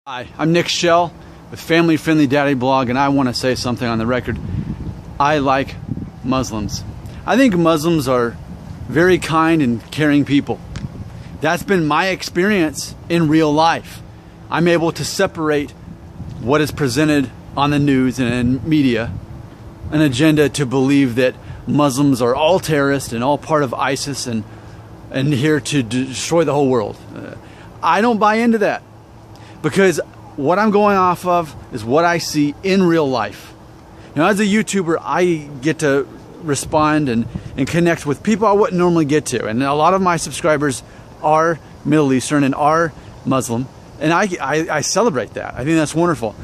Hi, I'm Nick Shell with Family Friendly Daddy Blog, and I want to say something on the record. I like Muslims. I think Muslims are very kind and caring people. That's been my experience in real life. I'm able to separate what is presented on the news and in media, an agenda to believe that Muslims are all terrorists and all part of ISIS and here to destroy the whole world. I don't buy into that. Because what I'm going off of is what I see in real life. Now, as a YouTuber, I get to respond and connect with people I wouldn't normally get to. And a lot of my subscribers are Middle Eastern and are Muslim. And I celebrate that. I think that's wonderful.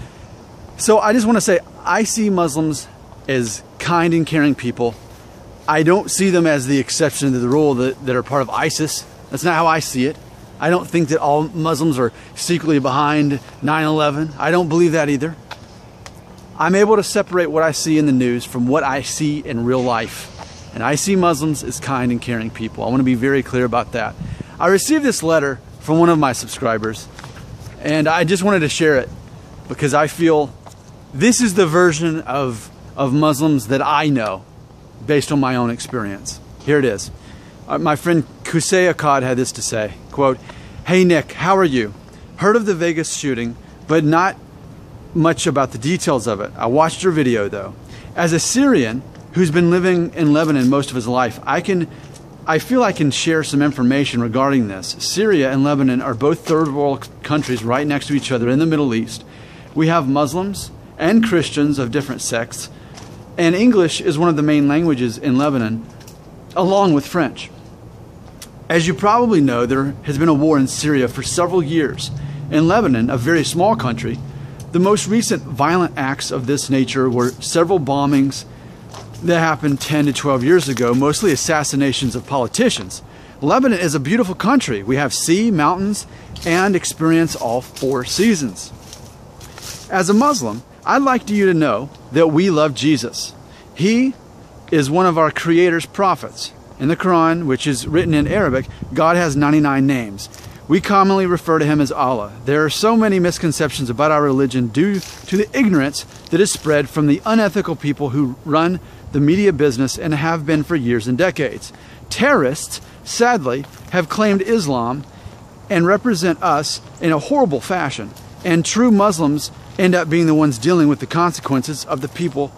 So I just want to say, I see Muslims as kind and caring people. I don't see them as the exception to the rule that are part of ISIS. That's not how I see it. I don't think that all Muslims are secretly behind 9/11. I don't believe that either. I'm able to separate what I see in the news from what I see in real life. And I see Muslims as kind and caring people. I want to be very clear about that. I received this letter from one of my subscribers, and I just wanted to share it because I feel this is the version of Muslims that I know based on my own experience. Here it is. My friend Kusei Akkad had this to say, quote, "Hey Nick, how are you? Heard of the Vegas shooting, but not much about the details of it. I watched your video though. As a Syrian who's been living in Lebanon most of his life, I feel I can share some information regarding this. Syria and Lebanon are both third world countries right next to each other in the Middle East. We have Muslims and Christians of different sects, and English is one of the main languages in Lebanon, along with French. As you probably know, there has been a war in Syria for several years. In Lebanon, a very small country, the most recent violent acts of this nature were several bombings that happened 10 to 12 years ago, mostly assassinations of politicians. Lebanon is a beautiful country. We have sea, mountains, and experience all four seasons. As a Muslim, I'd like you to know that we love Jesus. He is one of our Creator's prophets. In the Quran, which is written in Arabic, God has 99 names. We commonly refer to him as Allah. There are so many misconceptions about our religion due to the ignorance that is spread from the unethical people who run the media business and have been for years and decades. Terrorists, sadly, have claimed Islam and represent us in a horrible fashion. And true Muslims end up being the ones dealing with the consequences of the people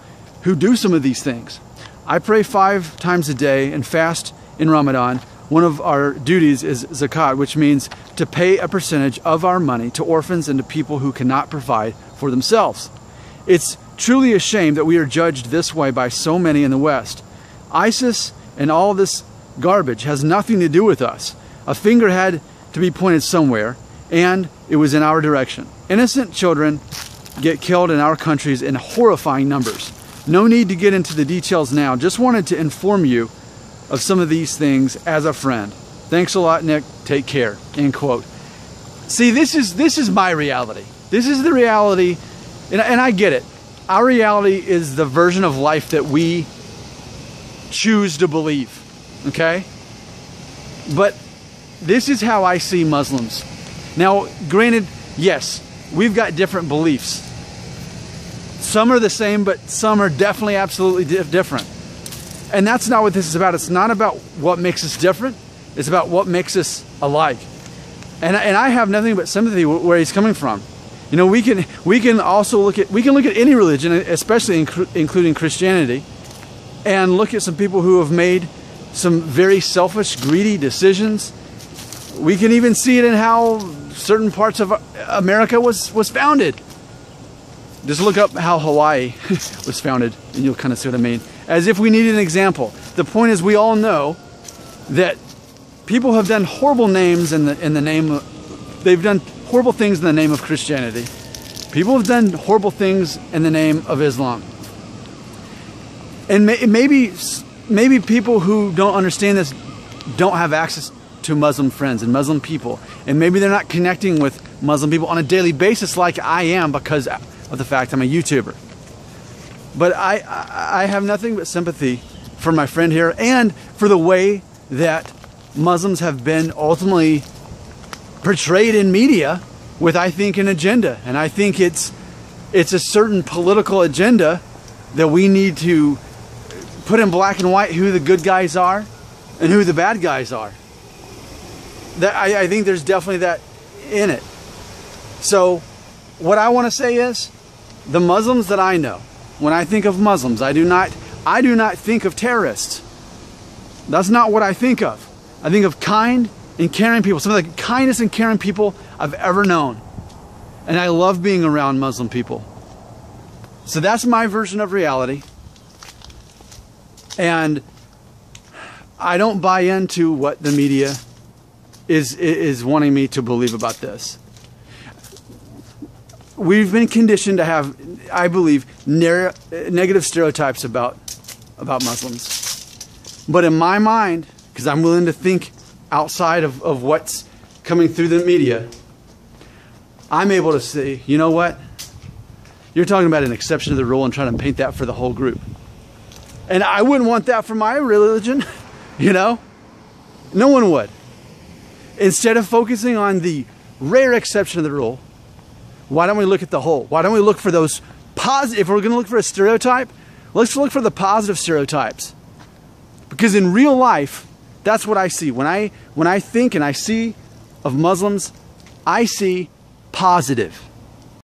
who do some of these things. I pray 5 times a day and fast in Ramadan. One of our duties is zakat, which means to pay a percentage of our money to orphans and to people who cannot provide for themselves. It's truly a shame that we are judged this way by so many in the West. ISIS and all this garbage has nothing to do with us. A finger had to be pointed somewhere, and it was in our direction. Innocent children get killed in our countries in horrifying numbers. No need to get into the details now. Just wanted to inform you of some of these things as a friend. Thanks a lot, Nick. Take care." End quote. See, this is my reality. This is the reality, and I get it. Our reality is the version of life that we choose to believe, okay? But this is how I see Muslims. Now, granted, yes, we've got different beliefs. Some are the same, but some are definitely absolutely different. And that's not what this is about. It's not about what makes us different. It's about what makes us alike. And I have nothing but sympathy where he's coming from. You know, we can also look at any religion, especially including Christianity, and look at some people who have made some very selfish, greedy decisions. We can even see it in how certain parts of America was founded. Just look up how Hawaii was founded, and you'll kind of see what I mean. As if we need an example. The point is, we all know that people have done horrible names in the name of, they've done horrible things in the name of Christianity. People have done horrible things in the name of Islam. And maybe people who don't understand this don't have access to Muslim friends and Muslim people. And maybe they're not connecting with Muslim people on a daily basis like I am because of the fact I'm a YouTuber. But I have nothing but sympathy for my friend here and for the way that Muslims have been ultimately portrayed in media with, I think, an agenda. And I think it's a certain political agenda that we need to put in black and white who the good guys are and who the bad guys are. I think there's definitely that in it. So what I want to say is, the Muslims that I know, when I think of Muslims, I do not think of terrorists. That's not what I think of. I think of kind and caring people, some of the kindest and caring people I've ever known. And I love being around Muslim people. So that's my version of reality. And I don't buy into what the media is wanting me to believe about this. We've been conditioned to have, I believe, negative stereotypes about Muslims. But in my mind, because I'm willing to think outside of what's coming through the media, I'm able to say, you know what? You're talking about an exception to the rule and trying to paint that for the whole group. And I wouldn't want that for my religion, you know? No one would. Instead of focusing on the rare exception of the rule, why don't we look at the whole? Why don't we look for those positive? If we're going to look for a stereotype, let's look for the positive stereotypes. Because in real life, that's what I see. When I think and I see of Muslims, I see positive.